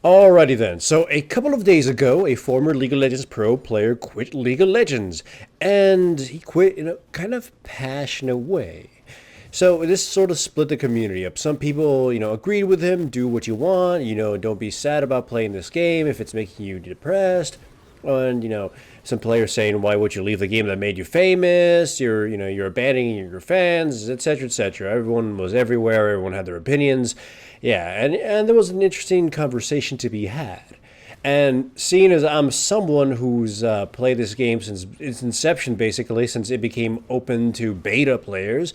Alrighty then. So a couple of days ago, a former League of Legends pro player quit League of Legends, and he quit in a kind of passionate way. So this sort of split the community up. Some people, agreed with him, do what you want, don't be sad about playing this game if it's making you depressed. And, some players saying, why would you leave the game that made you famous? You're abandoning your fans, etc., etc. Everyone was everywhere. Everyone had their opinions. Yeah, and there was an interesting conversation to be had. And seeing as I'm someone who's played this game since its inception, basically, since it became open to beta players,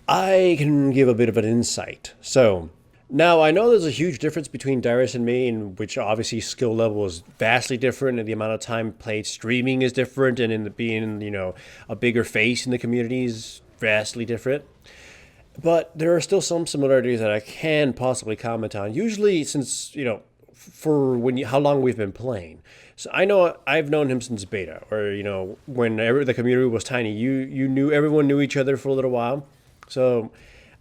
I can give a bit of an insight. So, now I know there's a huge difference between Darius and me, in which obviously skill level is vastly different, and the amount of time played streaming is different, and in the being a bigger face in the community is vastly different. But there are still some similarities that I can possibly comment on. Usually, since for how long we've been playing. So I know I've known him since beta, or whenever the community was tiny. You knew everyone knew each other for a little while. So,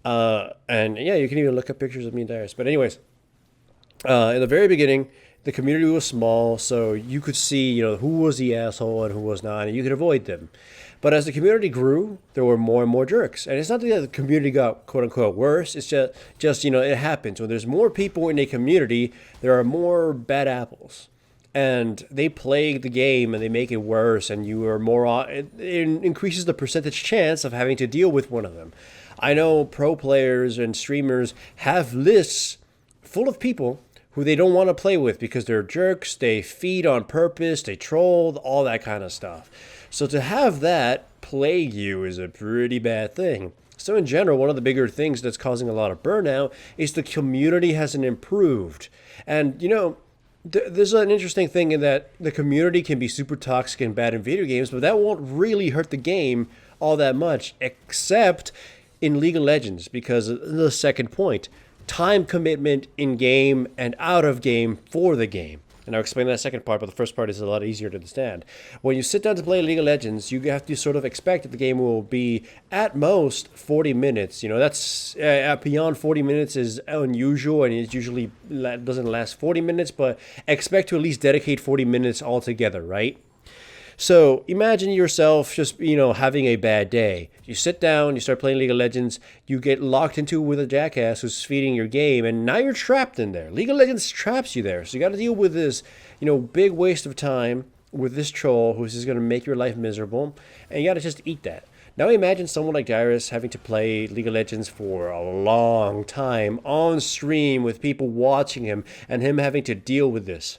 and yeah, you can even look up pictures of me and Darius. But anyways, in the very beginning, the community was small, so you could see, who was the asshole and who was not, and you could avoid them. But as the community grew, there were more and more jerks. And it's not that the community got quote unquote worse. It's just it happens. When there's more people in a community, there are more bad apples. And they plague the game and they make it worse, and you are more. It increases the percentage chance of having to deal with one of them. I know pro players and streamers have lists full of people who they don't want to play with because they're jerks, they feed on purpose, they troll, all that kind of stuff. So to have that plague you is a pretty bad thing. So in general, one of the bigger things that's causing a lot of burnout is the community hasn't improved. And there's an interesting thing in that the community can be super toxic and bad in video games, but that won't really hurt the game all that much, except in League of Legends, because the second point, time commitment in game and out of game for the game. And I'll explain that second part, but the first part is a lot easier to understand. When you sit down to play League of Legends, you have to sort of expect that the game will be at most 40 minutes. That's beyond 40 minutes is unusual, and it usually doesn't last 40 minutes, but expect to at least dedicate 40 minutes altogether, right? So imagine yourself just, having a bad day. You sit down, you start playing League of Legends, you get locked into with a jackass who's feeding your game, and now you're trapped in there. League of Legends traps you there. So you got to deal with this, big waste of time with this troll who's just going to make your life miserable, and you got to just eat that. Now imagine someone like Darius having to play League of Legends for a long time on stream with people watching him, and him having to deal with this.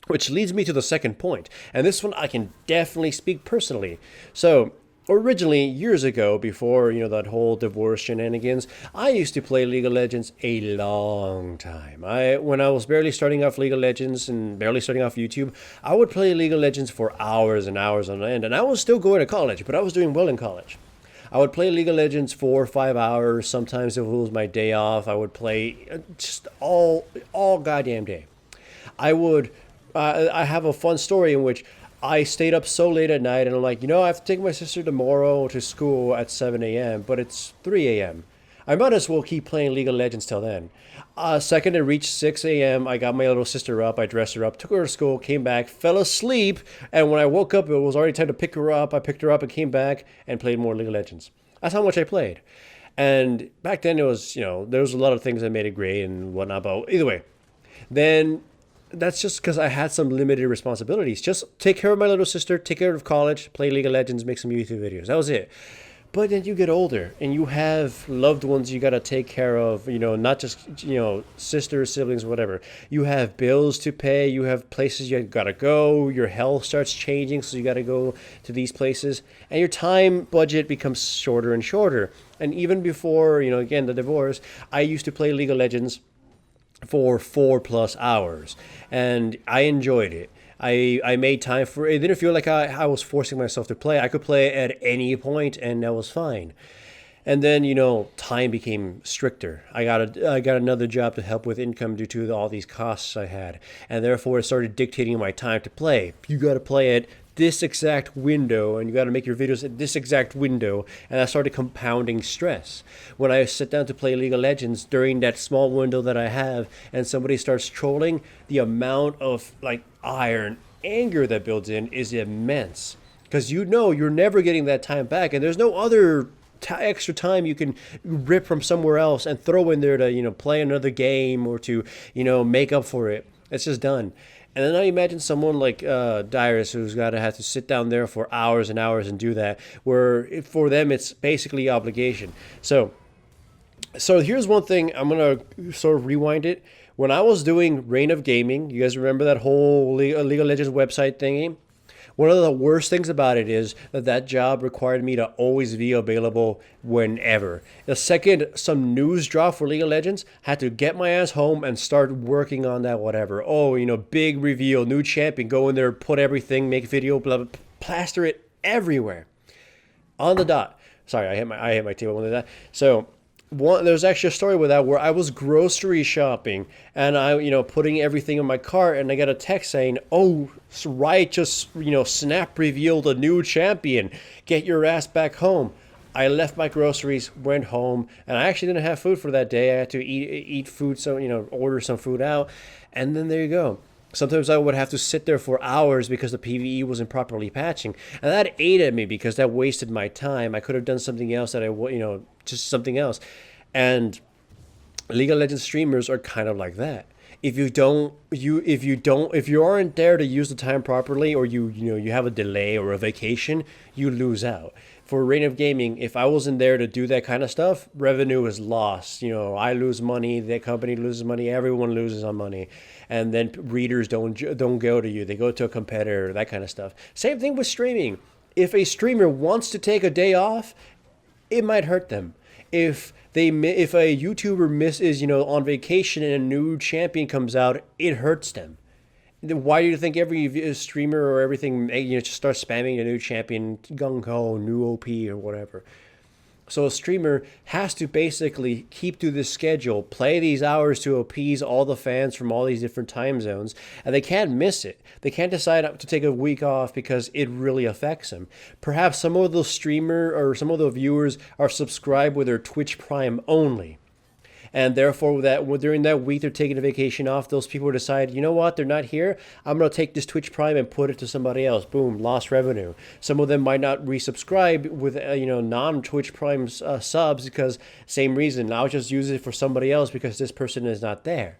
Which leads me to the second point, and this one I can definitely speak personally. So, originally, years ago, before, that whole divorce shenanigans, I used to play League of Legends a long time. When I was barely starting off League of Legends and barely starting off YouTube, I would play League of Legends for hours and hours on end, and I was still going to college, but I was doing well in college. I would play League of Legends 4 or 5 hours. Sometimes if it was my day off, I would play just all goddamn day. I have a fun story in which I stayed up so late at night, and I'm like, I have to take my sister tomorrow to school at 7 a.m., but it's 3 a.m. I might as well keep playing League of Legends till then. Second it reached 6 a.m., I got my little sister up, I dressed her up, took her to school, came back, fell asleep, and when I woke up, it was already time to pick her up. I picked her up and came back and played more League of Legends. That's how much I played. And back then, it was, there was a lot of things that made it great and whatnot, but either way. Then that's just because I had some limited responsibilities. Just take care of my little sister, take care of college, play League of Legends, make some YouTube videos. That was it. But then you get older and you have loved ones you got to take care of, not just, sisters, siblings, whatever. You have bills to pay. You have places you got to go. Your health starts changing, so you got to go to these places. And your time budget becomes shorter and shorter. And even before, again, the divorce, I used to play League of Legends for 4+ hours, and I enjoyed it. I made time for it. It didn't feel like I was forcing myself to play. I could play at any point, and that was fine. And then time became stricter. I got another job to help with income due to all these costs I had, and therefore it started dictating my time to play. You got to play at this exact window, and you got to make your videos at this exact window, and that started compounding stress. When I sit down to play League of Legends during that small window that I have, and somebody starts trolling, the amount of like iron anger that builds in is immense, because you know you're never getting that time back, and there's no other extra time you can rip from somewhere else and throw in there to play another game or to make up for it. It's just done. And then I imagine someone like Dyrus, who's got to have to sit down there for hours and hours and do that, where for them it's basically obligation. So here's one thing. I'm gonna sort of rewind it. When I was doing Reign of Gaming, you guys remember that whole League of Legends website thingy? One of the worst things about it is that job required me to always be available whenever. The second some news dropped for League of Legends, I had to get my ass home and start working on that whatever. Oh, big reveal, new champion, go in there, put everything, make video, blah, blah, plaster it everywhere. On the dot. Sorry, I hit my table when I did that. So there's actually a story with that where I was grocery shopping and I putting everything in my cart, and I got a text saying, "Oh, Riot just Snap revealed a new champion. Get your ass back home." I left my groceries, went home, and I actually didn't have food for that day. I had to eat food, so order some food out, and then there you go. Sometimes I would have to sit there for hours because the PvE wasn't properly patching, and that ate at me because that wasted my time. I could have done something else just something else. And League of Legends streamers are kind of like that. If you aren't there to use the time properly, or you have a delay or a vacation, you lose out. For Reign of Gaming, if I wasn't there to do that kind of stuff, revenue is lost. I lose money, the company loses money, everyone loses on money, and then readers don't go to you; they go to a competitor, that kind of stuff. Same thing with streaming. If a streamer wants to take a day off, it might hurt them. If a YouTuber is on vacation and a new champion comes out, it hurts them. Why do you think every streamer or everything just starts spamming a new champion, gung ho, new OP or whatever? So a streamer has to basically keep to this schedule, play these hours to appease all the fans from all these different time zones, and they can't miss it. They can't decide to take a week off because it really affects them. Perhaps some of those streamer or some of the viewers are subscribed with their Twitch Prime only. And therefore, during that week they're taking a vacation off, those people decide, you know what, they're not here. I'm going to take this Twitch Prime and put it to somebody else. Boom, lost revenue. Some of them might not resubscribe with non-Twitch Prime subs because same reason. I'll just use it for somebody else because this person is not there.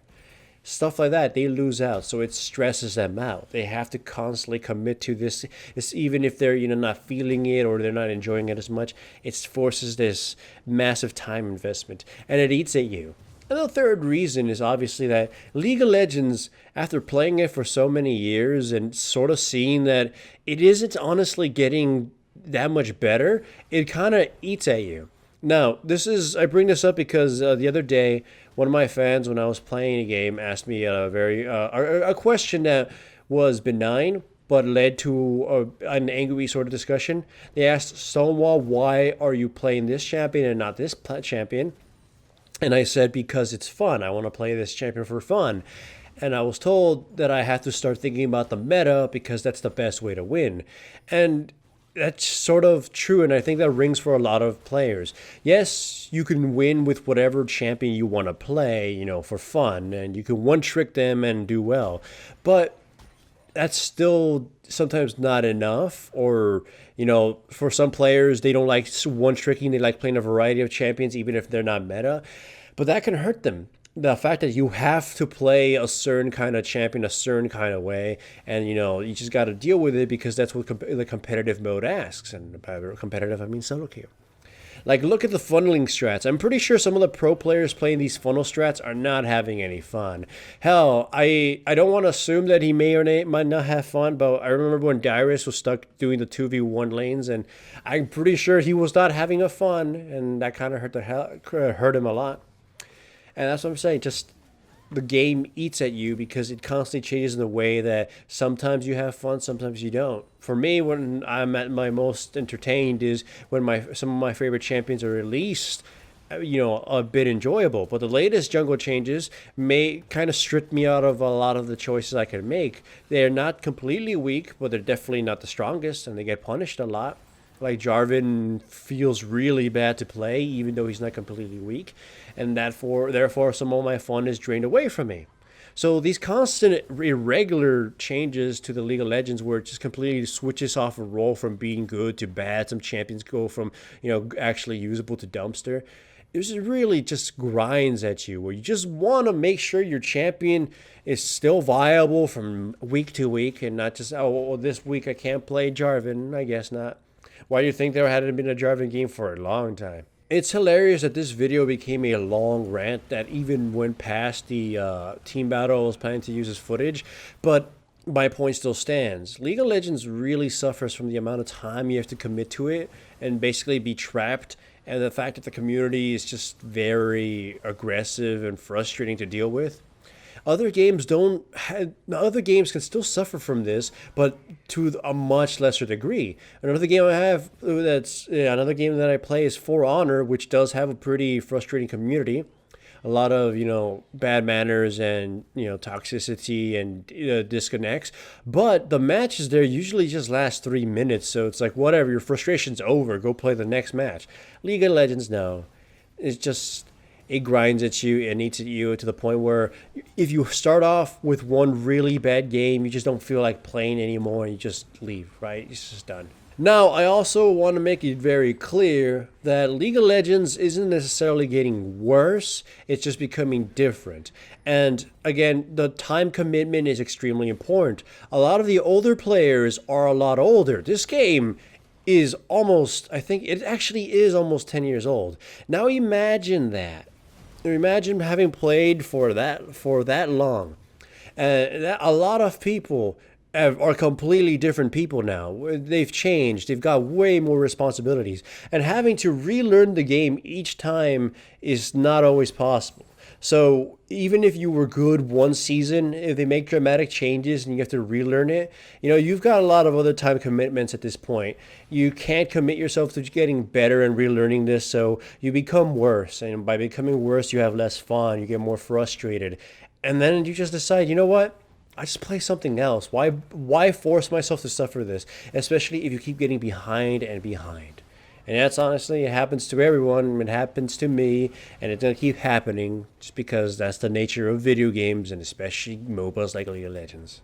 Stuff like that, they lose out, so it stresses them out. They have to constantly commit to this even if they're not feeling it or they're not enjoying it as much. It forces this massive time investment, and it eats at you. And the third reason is obviously that League of Legends, after playing it for so many years and sort of seeing that it isn't honestly getting that much better, it kind of eats at you. Now, I bring this up because the other day, one of my fans, when I was playing a game, asked me a question that was benign but led to an angry sort of discussion. They asked Stonewall, "Why are you playing this champion and not this champion?" And I said, "Because it's fun. I want to play this champion for fun." And I was told that I had to start thinking about the meta because that's the best way to win. And that's sort of true, and I think that rings for a lot of players. Yes, you can win with whatever champion you want to play, for fun, and you can one-trick them and do well. But that's still sometimes not enough, or, for some players, they don't like one-tricking. They like playing a variety of champions, even if they're not meta. But that can hurt them. The fact that you have to play a certain kind of champion a certain kind of way, and you just got to deal with it because that's what the competitive mode asks. And by competitive, I mean solo queue. Like, look at the funneling strats. I'm pretty sure some of the pro players playing these funnel strats are not having any fun. Hell, I don't want to assume that he may or might not have fun, but I remember when Dyrus was stuck doing the 2v1 lanes, and I'm pretty sure he was not having a fun, and that kind of hurt him a lot. And that's what I'm saying. Just the game eats at you because it constantly changes in the way that sometimes you have fun, sometimes you don't. For me, when I'm at my most entertained is when some of my favorite champions are released a bit enjoyable. But the latest jungle changes may kind of strip me out of a lot of the choices I can make. They're not completely weak, but they're definitely not the strongest, and they get punished a lot. Like Jarvan feels really bad to play, even though he's not completely weak, and therefore some of my fun is drained away from me. So these constant irregular changes to the League of Legends, where it just completely switches off a role from being good to bad. Some champions go from actually usable to dumpster. It just really just grinds at you, where you just want to make sure your champion is still viable from week to week, and not just, oh, well, this week I can't play Jarvan. I guess not. Why do you think there hadn't been a Jarvan game for a long time? It's hilarious that this video became a long rant that even went past the team battle I was planning to use as footage, but my point still stands. League of Legends really suffers from the amount of time you have to commit to it and basically be trapped, and the fact that the community is just very aggressive and frustrating to deal with. Other games don't. Other games can still suffer from this, but to a much lesser degree. Another game I have that's another game that I play is For Honor, which does have a pretty frustrating community. A lot of bad manners and toxicity and disconnects. But the matches there usually just last 3 minutes, so it's like whatever. Your frustration's over. Go play the next match. League of Legends, no. It's just it grinds at you and eats at you to the point where if you start off with one really bad game, you just don't feel like playing anymore and you just leave, right? It's just done. Now, I also want to make it very clear that League of Legends isn't necessarily getting worse, it's just becoming different. And again, the time commitment is extremely important. A lot of the older players are a lot older. This game is almost, I think it actually is almost 10 years old. Now imagine that. Imagine having played for that long. A lot of people are completely different people now. They've changed. They've got way more responsibilities. And having to relearn the game each time is not always possible. So even if you were good one season, if they make dramatic changes and you have to relearn it, you've got a lot of other time commitments at this point. You can't commit yourself to getting better and relearning this, so you become worse. And by becoming worse, you have less fun. You get more frustrated. And then you just decide, you know what? I just play something else. Why force myself to suffer this? Especially if you keep getting behind and behind. And that's honestly, it happens to everyone. It happens to me, and it's going to keep happening just because that's the nature of video games, and especially MOBAs like League of Legends.